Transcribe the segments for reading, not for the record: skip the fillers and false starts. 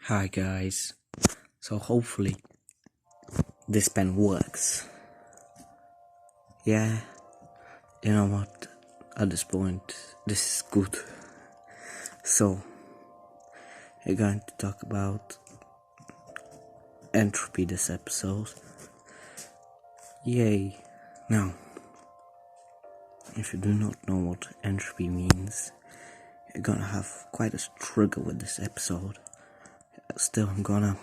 Hi guys, so hopefully this pen works. Yeah, you know what, at this point this is good. So we're going to talk about entropy this episode. Yay. Now, if you do not know what entropy means, you're gonna have quite a struggle with this episode. Still, I'm gonna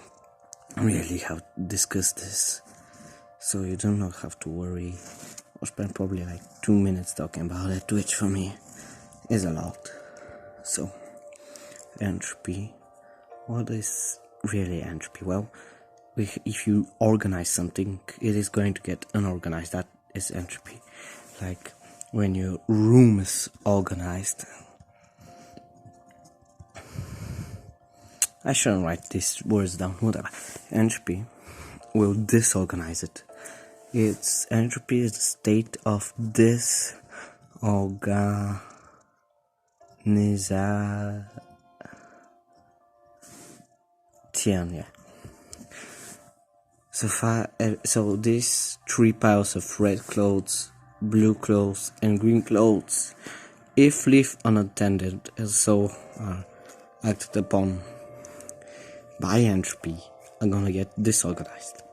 really have to discuss this, so you do not have to worry. I'll spend probably like 2 minutes talking about it, which for me is a lot. So, entropy. What is really entropy? Well, if you organize something, it is going to get unorganized. That is entropy. Like when your room is organized. I shouldn't write these words down, whatever. Entropy will disorganize it. Entropy is the state of disorganization. Yeah. So these 3 piles of red clothes, blue clothes, and green clothes, if left unattended, and so are acted upon by entropy, are gonna get disorganized.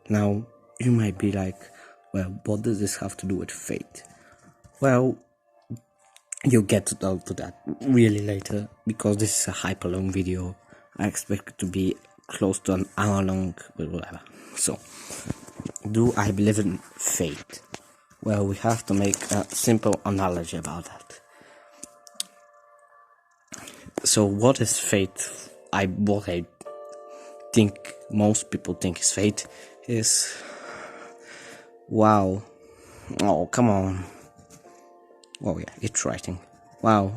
Now, you might be like, well, what does this have to do with fate? Well, you'll get to talk to that really later, because this is a hyper long video. I expect it to be close to an hour long, but whatever. So, do I believe in fate? Well, we have to make a simple analogy about that. So, what is fate? What I think most people think is fate is, wow, oh come on, oh yeah, it's writing, wow,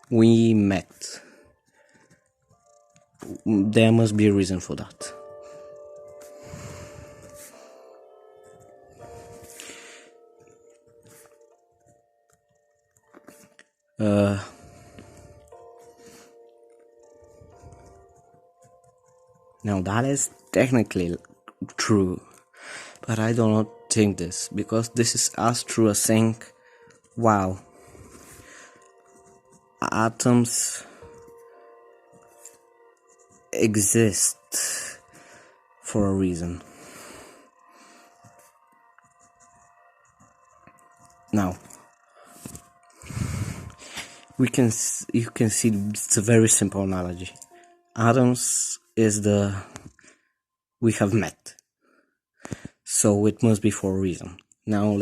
we met, there must be a reason for that. Now that is technically true, but I do not think this, because this is as true as saying, wow, atoms exist for a reason. Now, you can see it's a very simple analogy. Atoms is we have met, so it must be for a reason. Now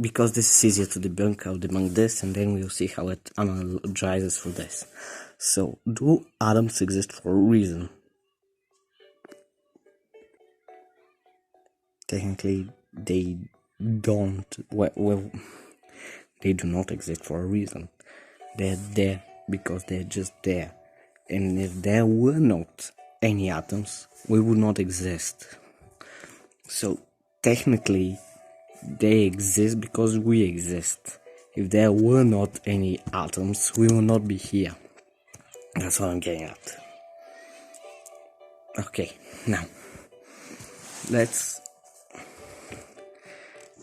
because this is easier to debunk, I'll debunk this, and then we'll see how it analogizes for this. So, do atoms exist for a reason? Technically, they don't. Well, they do not exist for a reason. They're there because they're just there. And if there were not any atoms, we would not exist. So, technically, they exist because we exist. If there were not any atoms, we will not be here. That's what I'm getting at. Okay, now,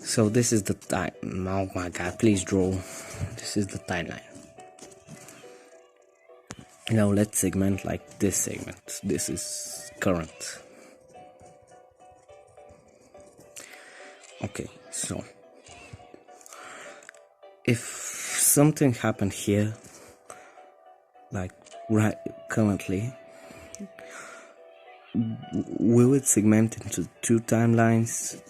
so this is the time. Oh my god, please draw. This is the timeline. Now let's segment like this segment. This is current. Okay, so if something happened here, like right currently, we would segment into 2 timelines.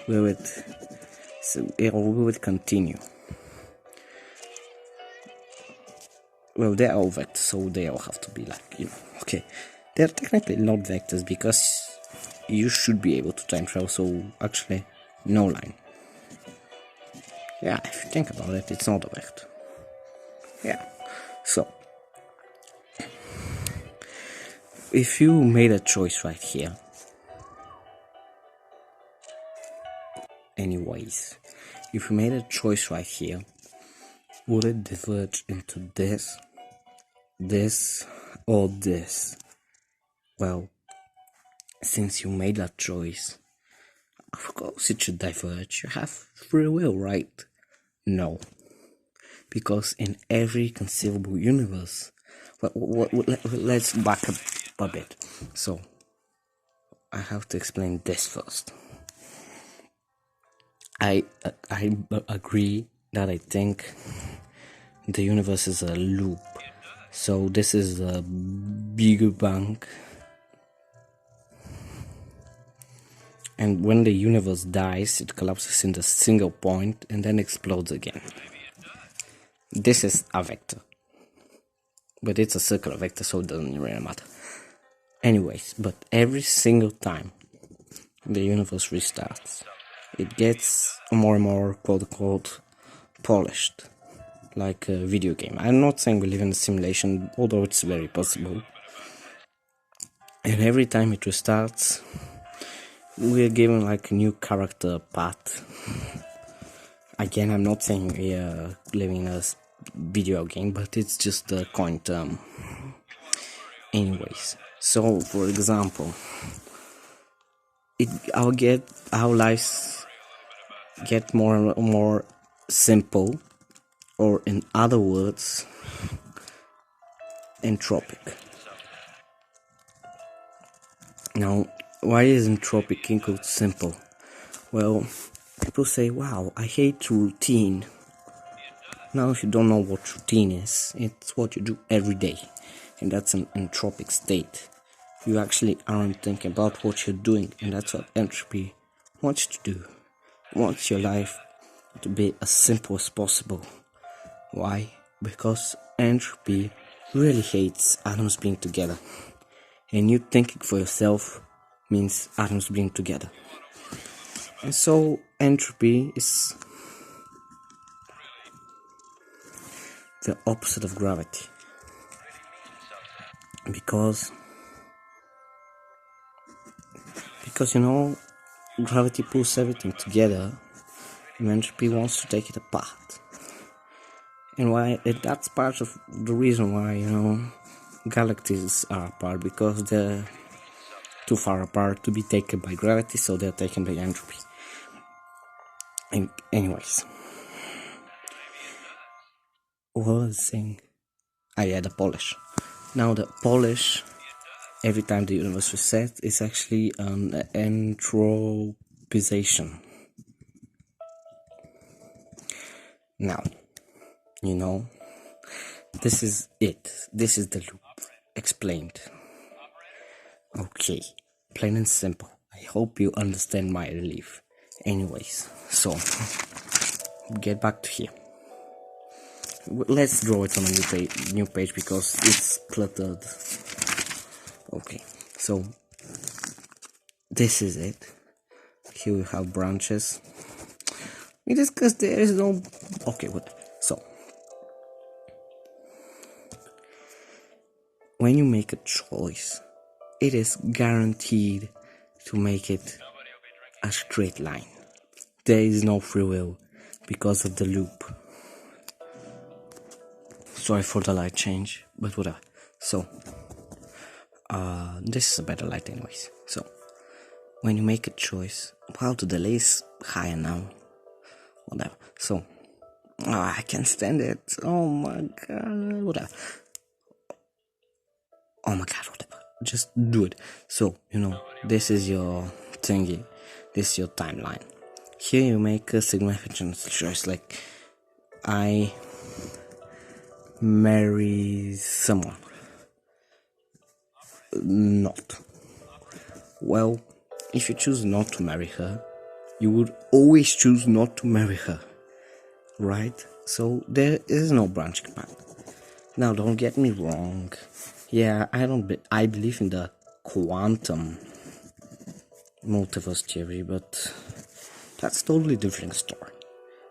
We would continue. Well, they're all vectors, so they all have to be like, okay. They're technically not vectors because you should be able to time travel, so actually, no line. Yeah, if you think about it, it's not a vector. Yeah, so if you made a choice right here, anyways, if you made a choice right here, would it diverge into this, all this? Well, since you made that choice, of course it should diverge. You have free will, right? No. Because in every conceivable universe, let's back up a bit. So, I have to explain this first. I agree that I think the universe is a loop. So this is a big bang, and when the universe dies, it collapses into a single point and then explodes again. This is a vector, but it's a circular vector, so it doesn't really matter. Anyways, but every single time the universe restarts, it gets more and more quote-unquote polished, like a video game. I'm not saying we live in a simulation, although it's very possible. And every time it restarts, we're given like a new character path. Again, I'm not saying we are living in a video game, but it's just a coin term. Anyways, so for example, our lives get more and more simple, or in other words, entropic. Now, why is entropic equal simple? Well, people say, wow, I hate routine. Now, if you don't know what routine is, it's what you do every day, and that's an entropic state. You actually aren't thinking about what you're doing, and that's what entropy wants you to do. It wants your life to be as simple as possible. Why? Because entropy really hates atoms being together, and you thinking for yourself means atoms being together. And so entropy is the opposite of gravity, because gravity pulls everything together, and entropy wants to take it apart. And that's part of the reason why galaxies are apart, because they're too far apart to be taken by gravity, so they're taken by entropy. And anyways, what was I saying? The polish. Now the polish, every time the universe resets, is actually an entropization. Now, this is it. This is the loop. Explained. Okay, plain and simple. I hope you understand my relief. Anyways, so get back to here. Let's draw it on a new page because it's cluttered. Okay, so this is it. Here we have branches. We discussed there is no. Okay, what? So when you make a choice, it is guaranteed to make it a straight line. There is no free will because of the loop. Sorry for the light change, but whatever. So, this is a better light anyways. So, when you make a choice, wow, the delay is higher now. Whatever. So, I can't stand it. Oh my god, whatever. Oh my god, whatever. Just do it. So, this is your thingy. This is your timeline. Here you make a significant choice, like I marry someone. Not. Well, if you choose not to marry her, you would always choose not to marry her, right? So there is no branching path. Now, don't get me wrong. Yeah, I believe in the quantum multiverse theory, but that's totally different story.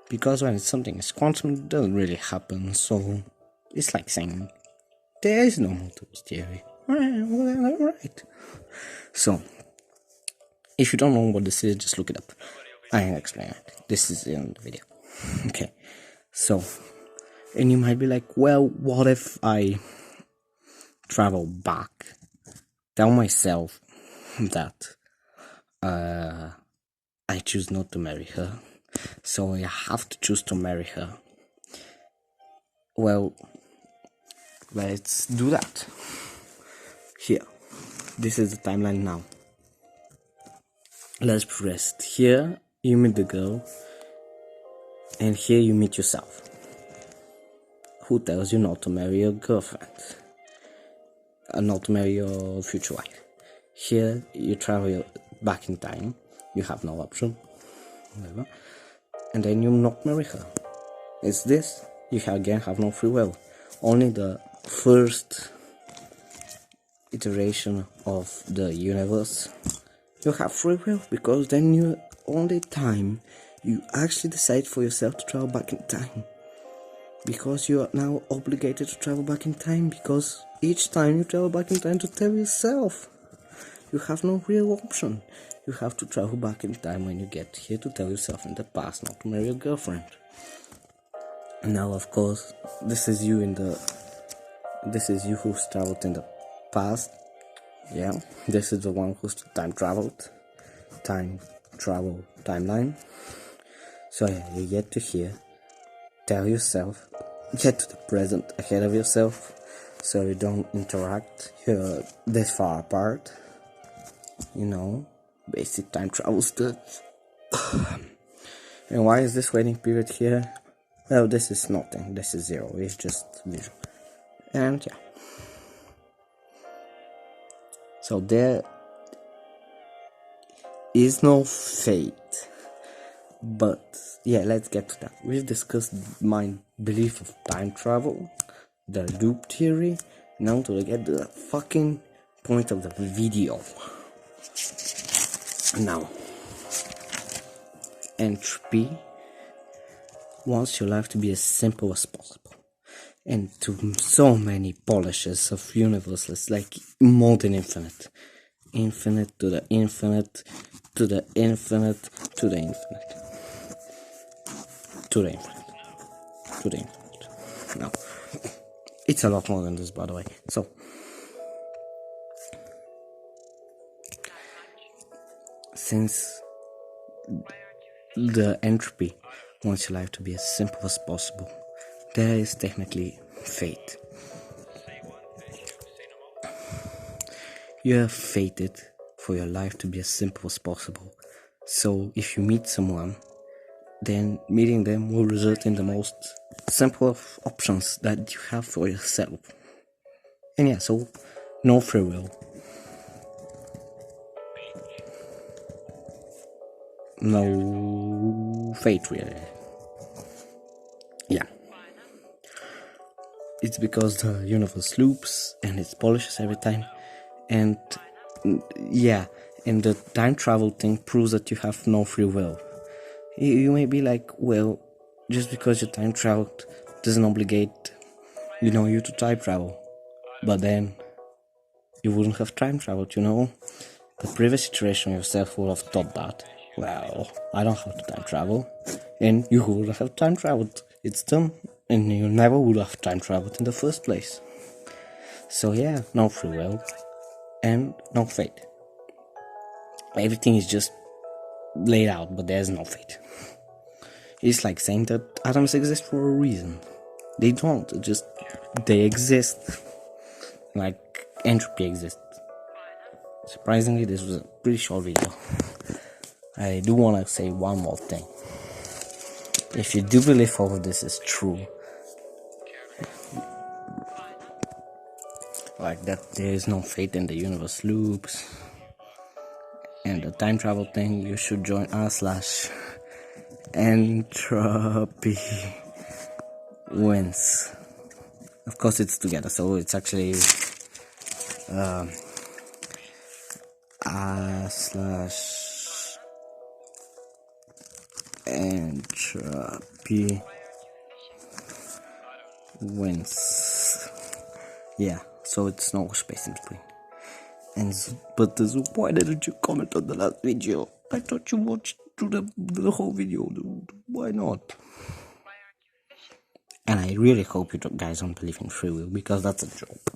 Because when something is quantum, it doesn't really happen. So it's like saying there is no multiverse theory. Right. So if you don't know what this is, just look it up. I can explain it. This is in the video. Okay. So, and you might be like, well, what if I travel back, tell myself that I choose not to marry her, so I have to choose to marry her. Well, let's do that. Here, this is the timeline now. Let's press here. You meet the girl, and here you meet yourself. Who tells you not to marry your girlfriend? Not to marry your future wife. Here you travel back in time. You have no option, whatever, and then you not marry her. It's this. You again have no free will. Only the first iteration of the universe you have free will, because then you only time you actually decide for yourself to travel back in time, because you are now obligated to travel back in time, because each time you travel back in time to tell yourself you have no real option. You have to travel back in time when you get here to tell yourself in the past not to marry your girlfriend. And now of course this is you who's traveled in the past. Yeah, this is the one who's timeline. So yeah, you get to here, tell yourself, get to the present ahead of yourself, so you don't interact. You're this far apart, basic time travel stuff. And why is this waiting period here? Well, this is nothing, this is zero, it's just visual. And yeah, so there is no fate. But yeah, let's get to that. We've discussed my belief of time travel, the loop theory. Now to get the fucking point of the video. Now, entropy wants your life to be as simple as possible, and to so many polishes of universes, like more than infinite to the infinite, to the infinite, to the infinite, to the infinite, to the infinite. No, it's a lot more than this, by the way. So since the entropy wants your life to be as simple as possible, there is technically fate. You are fated for your life to be as simple as possible. So if you meet someone, then meeting them will result in the most simple of options that you have for yourself. And yeah, so no free will. No fate, really. Yeah. It's because the universe loops and it polishes every time. And yeah, and the time travel thing proves that you have no free will. You may be like, well, just because you time traveled doesn't obligate, you to time travel. But then you wouldn't have time traveled, The previous iteration yourself would have thought that, well, I don't have to time travel. And you would have time traveled. It's done. And you never would have time traveled in the first place. So yeah, no free will. And no fate. Everything is just laid out, but there's no fate. It's like saying that atoms exist for a reason. They don't, they exist. Like entropy exists. Surprisingly, this was a pretty short video. I do want to say one more thing. If you do believe all of this is true, like that there is no fate in the universe loops and the time travel thing, you should join r/EntropyWins. Of course it's together, so it's actually r/EntropyWins. Yeah, so it's no space in between. But why didn't you comment on the last video? I thought you watched through the whole video, dude. Why not? And I really hope you guys don't believe in free will, because that's a joke.